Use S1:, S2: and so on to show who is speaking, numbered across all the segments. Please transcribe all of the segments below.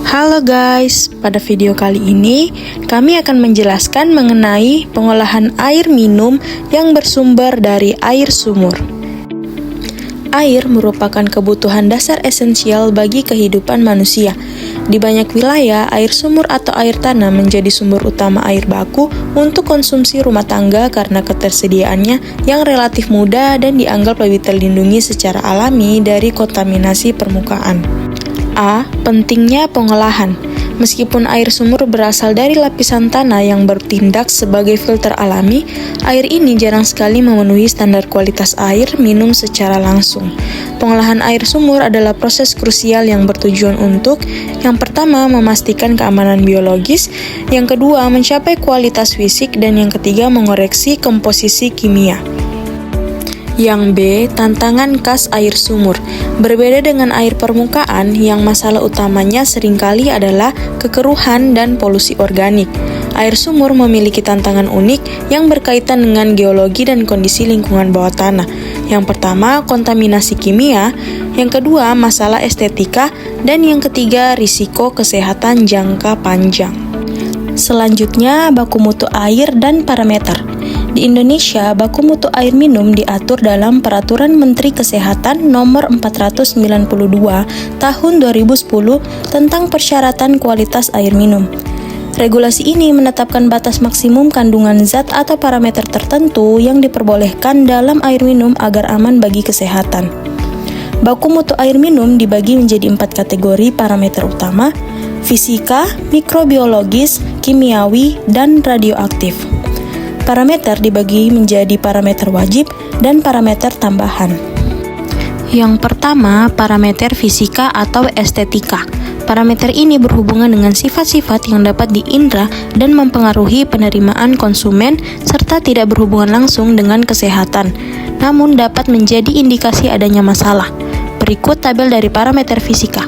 S1: Halo guys, pada video kali ini kami akan menjelaskan mengenai pengolahan air minum yang bersumber dari air sumur. Air merupakan kebutuhan dasar esensial bagi kehidupan manusia. Di banyak wilayah, air sumur atau air tanah menjadi sumber utama air baku untuk konsumsi rumah tangga karena ketersediaannya yang relatif mudah dan dianggap lebih terlindungi secara alami dari kontaminasi permukaan. A. Pentingnya pengolahan. Meskipun air sumur berasal dari lapisan tanah yang bertindak sebagai filter alami, air ini jarang sekali memenuhi standar kualitas air minum secara langsung. Pengolahan air sumur adalah proses krusial yang bertujuan untuk, yang pertama, memastikan keamanan biologis, yang kedua, mencapai kualitas fisik, dan yang ketiga, mengoreksi komposisi kimia. Yang B. Tantangan khas air sumur. Berbeda dengan air permukaan, yang masalah utamanya seringkali adalah kekeruhan dan polusi organik. Air sumur memiliki tantangan unik yang berkaitan dengan geologi dan kondisi lingkungan bawah tanah. Yang pertama, kontaminasi kimia. Yang kedua, masalah estetika. Dan yang ketiga, risiko kesehatan jangka panjang. Selanjutnya, baku mutu air dan parameter. Di Indonesia, baku mutu air minum diatur dalam Peraturan Menteri Kesehatan Nomor 492 Tahun 2010 tentang persyaratan kualitas air minum. Regulasi ini menetapkan batas maksimum kandungan zat atau parameter tertentu yang diperbolehkan dalam air minum agar aman bagi kesehatan. Baku mutu air minum dibagi menjadi 4 kategori parameter utama: fisika, mikrobiologis, kimiawi, dan radioaktif. Parameter dibagi menjadi parameter wajib dan parameter tambahan. Yang pertama, parameter fisika atau estetika. Parameter ini berhubungan dengan sifat-sifat yang dapat diindra dan mempengaruhi penerimaan konsumen serta tidak berhubungan langsung dengan kesehatan, namun dapat menjadi indikasi adanya masalah. Berikut tabel dari parameter fisika.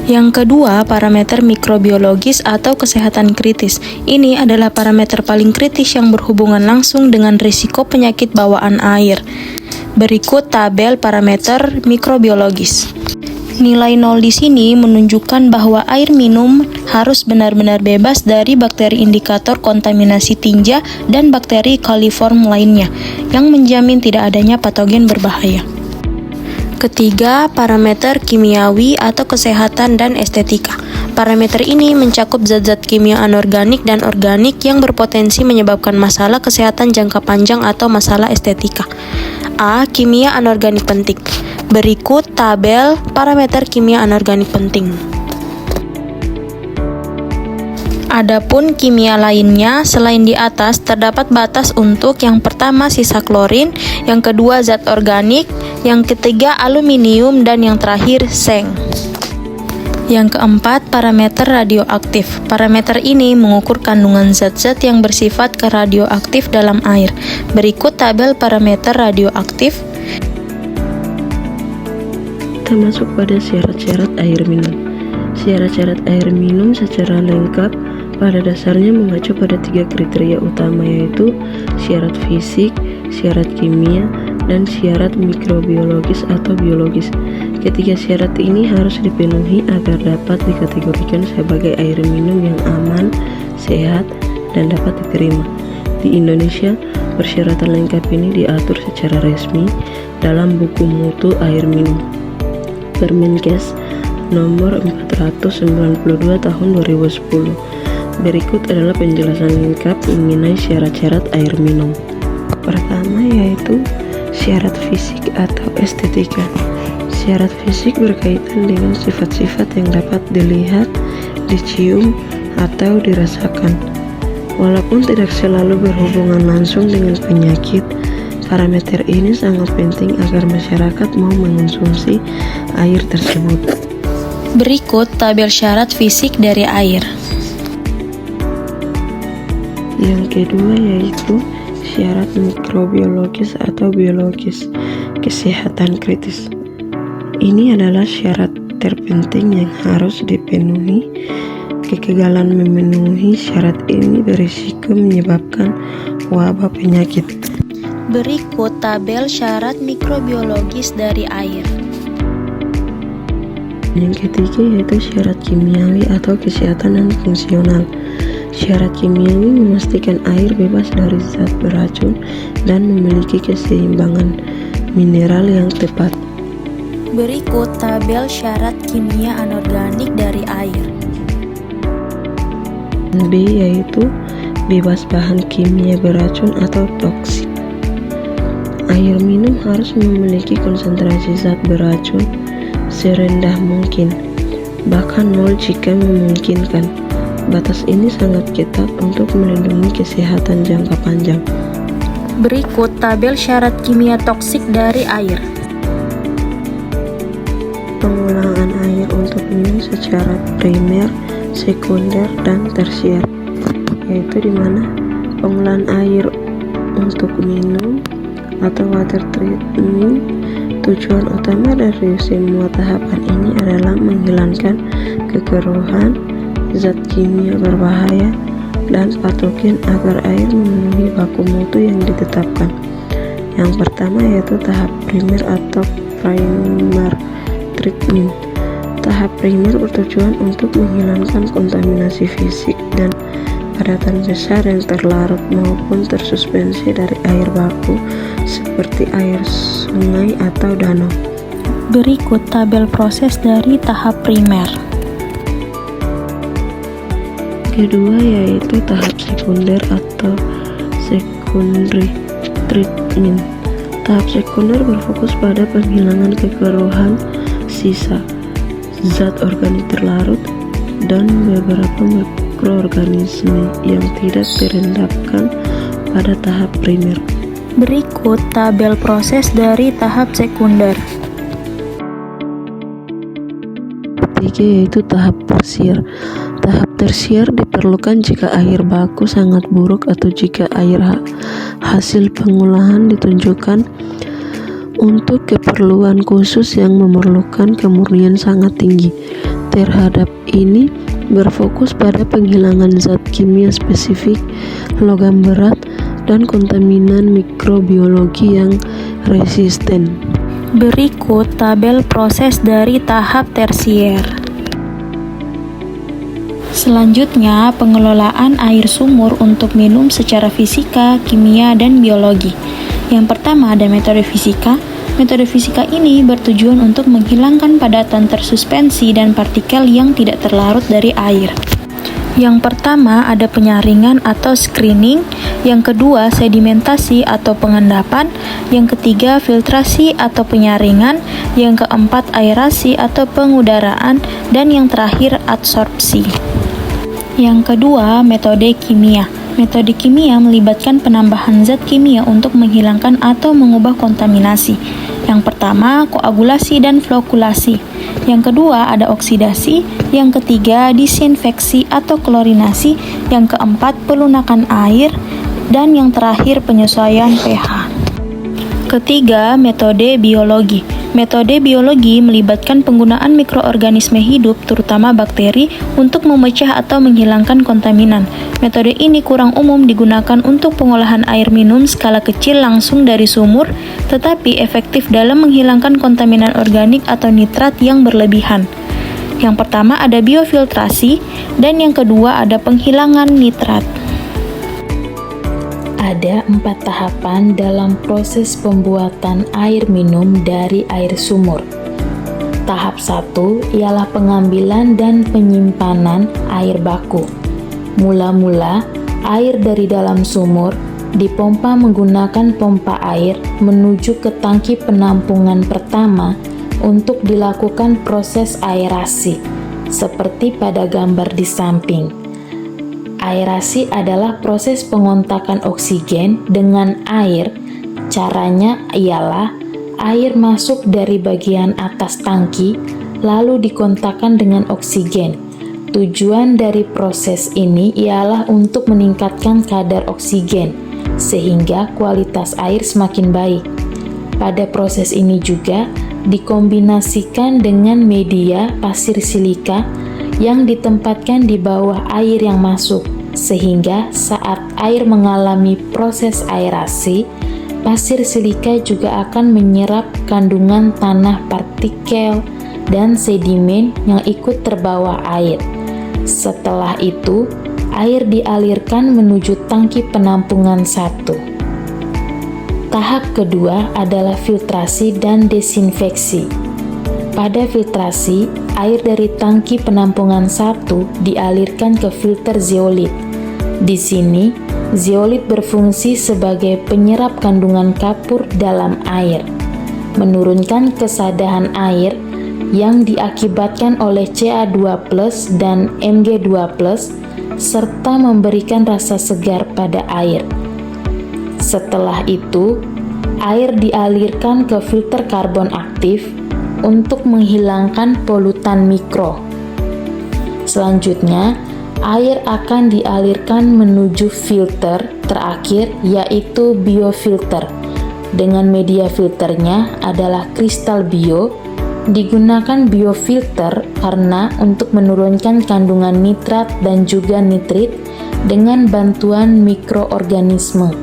S1: Yang kedua, parameter mikrobiologis atau kesehatan kritis. Ini adalah parameter paling kritis yang berhubungan langsung dengan risiko penyakit bawaan air. Berikut tabel parameter mikrobiologis. Nilai 0 di sini menunjukkan bahwa air minum harus benar-benar bebas dari bakteri indikator kontaminasi tinja dan bakteri coliform lainnya, yang menjamin tidak adanya patogen berbahaya. Ketiga, parameter kimiawi atau kesehatan dan estetika. Parameter ini mencakup zat-zat kimia anorganik dan organik yang berpotensi menyebabkan masalah kesehatan jangka panjang atau masalah estetika. A. Kimia anorganik penting. Berikut tabel parameter kimia anorganik penting. Adapun kimia lainnya selain di atas terdapat batas untuk yang pertama sisa klorin, yang kedua zat organik, yang ketiga aluminium, dan yang terakhir seng. Yang keempat, parameter radioaktif. Parameter ini mengukur kandungan zat-zat yang bersifat keradioaktif dalam air. Berikut tabel parameter radioaktif.
S2: Termasuk pada syarat-syarat air minum. Syarat-syarat air minum secara lengkap pada dasarnya mengacu pada 3 kriteria utama, yaitu syarat fisik, syarat kimia, dan syarat mikrobiologis atau biologis. Ketiga syarat ini harus dipenuhi agar dapat dikategorikan sebagai air minum yang aman, sehat, dan dapat diterima. Di Indonesia, persyaratan lengkap ini diatur secara resmi dalam Buku Mutu Air Minum Permenkes Nomor 492 Tahun 2010. Berikut adalah penjelasan lengkap mengenai syarat-syarat air minum. Pertama yaitu syarat fisik atau estetika. Syarat fisik berkaitan dengan sifat-sifat yang dapat dilihat, dicium, atau dirasakan. Walaupun tidak selalu berhubungan langsung dengan penyakit, parameter ini sangat penting agar masyarakat mau mengonsumsi air tersebut.
S1: Berikut tabel syarat fisik dari air.
S2: Yang kedua yaitu syarat mikrobiologis atau biologis, kesehatan kritis. Ini adalah syarat terpenting yang harus dipenuhi kegagalan memenuhi syarat ini berisiko menyebabkan wabah penyakit.
S1: Berikut tabel syarat mikrobiologis dari air.
S2: Yang ketiga yaitu syarat kimiawi atau kesehatan dan fungsional. Syarat kimiawi memastikan air bebas dari zat beracun dan memiliki keseimbangan mineral yang tepat.
S1: Berikut tabel syarat kimia anorganik dari air.
S2: B yaitu bebas bahan kimia beracun atau toksik. Air minum harus memiliki konsentrasi zat beracun serendah mungkin, bahkan 0 jika memungkinkan. Batas ini sangat ketat untuk melindungi kesehatan jangka panjang.
S1: Berikut tabel syarat kimia toksik dari air.
S2: Pengolahan air untuk minum secara primer, sekunder, dan tersier, yaitu di mana pengolahan air untuk minum atau water treatment, tujuan utama dari semua tahapan ini adalah menghilangkan kekeruhan, zat kimia berbahaya, dan patogen agar air memenuhi baku mutu yang ditetapkan. Yang pertama yaitu tahap primer atau primer treatment. Tahap primer bertujuan untuk menghilangkan kontaminasi fisik dan padatan besar yang terlarut maupun tersuspensi dari air baku seperti air sungai atau danau.
S1: Berikut tabel proses dari tahap primer.
S2: Kedua yaitu tahap sekunder atau secondary treatment. Tahap sekunder berfokus pada penghilangan kekeruhan, sisa zat organik terlarut, dan beberapa mikroorganisme yang tidak terendapkan pada tahap primer.
S1: Berikut tabel proses dari tahap sekunder.
S2: Ketiga yaitu tahap tersier. Tahap tersier diperlukan jika air baku sangat buruk atau jika air hasil pengolahan ditunjukkan untuk keperluan khusus yang memerlukan kemurnian sangat tinggi. Terhadap ini berfokus pada penghilangan zat kimia spesifik, logam berat, dan kontaminan mikrobiologi yang resisten.
S1: Berikut tabel proses dari tahap tersier. Selanjutnya, pengelolaan air sumur untuk minum secara fisika, kimia, dan biologi. Yang pertama ada metode fisika. Metode fisika ini bertujuan untuk menghilangkan padatan tersuspensi dan partikel yang tidak terlarut dari air. Yang pertama ada penyaringan atau screening, yang kedua sedimentasi atau pengendapan, yang ketiga filtrasi atau penyaringan, yang keempat aerasi atau pengudaraan, dan yang terakhir adsorpsi. Yang kedua, metode kimia. Metode kimia melibatkan penambahan zat kimia untuk menghilangkan atau mengubah kontaminasi. Yang pertama, koagulasi dan flokulasi. Yang kedua, ada oksidasi. Yang ketiga, disinfeksi atau klorinasi. Yang keempat, pelunakan air. Dan yang terakhir, penyesuaian pH. Ketiga, metode biologi. Metode biologi melibatkan penggunaan mikroorganisme hidup, terutama bakteri, untuk memecah atau menghilangkan kontaminan. Metode ini kurang umum digunakan untuk pengolahan air minum skala kecil langsung dari sumur, tetapi efektif dalam menghilangkan kontaminan organik atau nitrat yang berlebihan. Yang pertama ada biofiltrasi, dan yang kedua ada penghilangan nitrat.
S3: Ada 4 tahapan dalam proses pembuatan air minum dari air sumur. Tahap 1 ialah pengambilan dan penyimpanan air baku. Mula-mula, air dari dalam sumur dipompa menggunakan pompa air menuju ke tangki penampungan pertama untuk dilakukan proses aerasi, seperti pada gambar di samping. Aerasi adalah proses pengontakan oksigen dengan air. Caranya ialah air masuk dari bagian atas tangki, lalu dikontakkan dengan oksigen. Tujuan dari proses ini ialah untuk meningkatkan kadar oksigen, sehingga kualitas air semakin baik. Pada proses ini juga dikombinasikan dengan media pasir silika yang ditempatkan di bawah air yang masuk, sehingga saat air mengalami proses aerasi, pasir silika juga akan menyerap kandungan tanah, partikel, dan sedimen yang ikut terbawa air. Setelah itu, air dialirkan menuju tangki penampungan 1. Tahap kedua adalah filtrasi dan desinfeksi. Pada filtrasi, air dari tangki penampungan 1 dialirkan ke filter zeolit. Di sini, zeolit berfungsi sebagai penyerap kandungan kapur dalam air, menurunkan kesadahan air yang diakibatkan oleh Ca2+ dan Mg2+, serta memberikan rasa segar pada air. Setelah itu, air dialirkan ke filter karbon aktif untuk menghilangkan polutan mikro. Selanjutnya, air akan dialirkan menuju filter terakhir, yaitu biofilter. Dengan media filternya adalah kristal bio. Digunakan biofilter karena untuk menurunkan kandungan nitrat dan juga nitrit dengan bantuan mikroorganisme.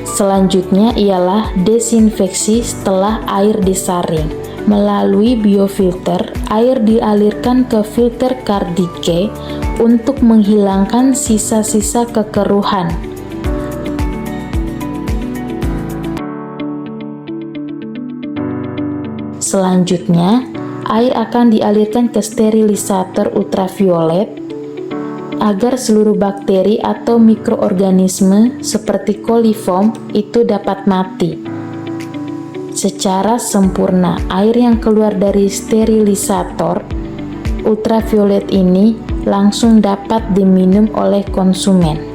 S3: Selanjutnya ialah desinfeksi setelah air disaring. Melalui biofilter, air dialirkan ke filter Cardike untuk menghilangkan sisa-sisa kekeruhan. Selanjutnya, air akan dialirkan ke sterilisator ultraviolet agar seluruh bakteri atau mikroorganisme seperti coliform itu dapat mati. Secara sempurna, air yang keluar dari sterilisator ultraviolet ini langsung dapat diminum oleh konsumen.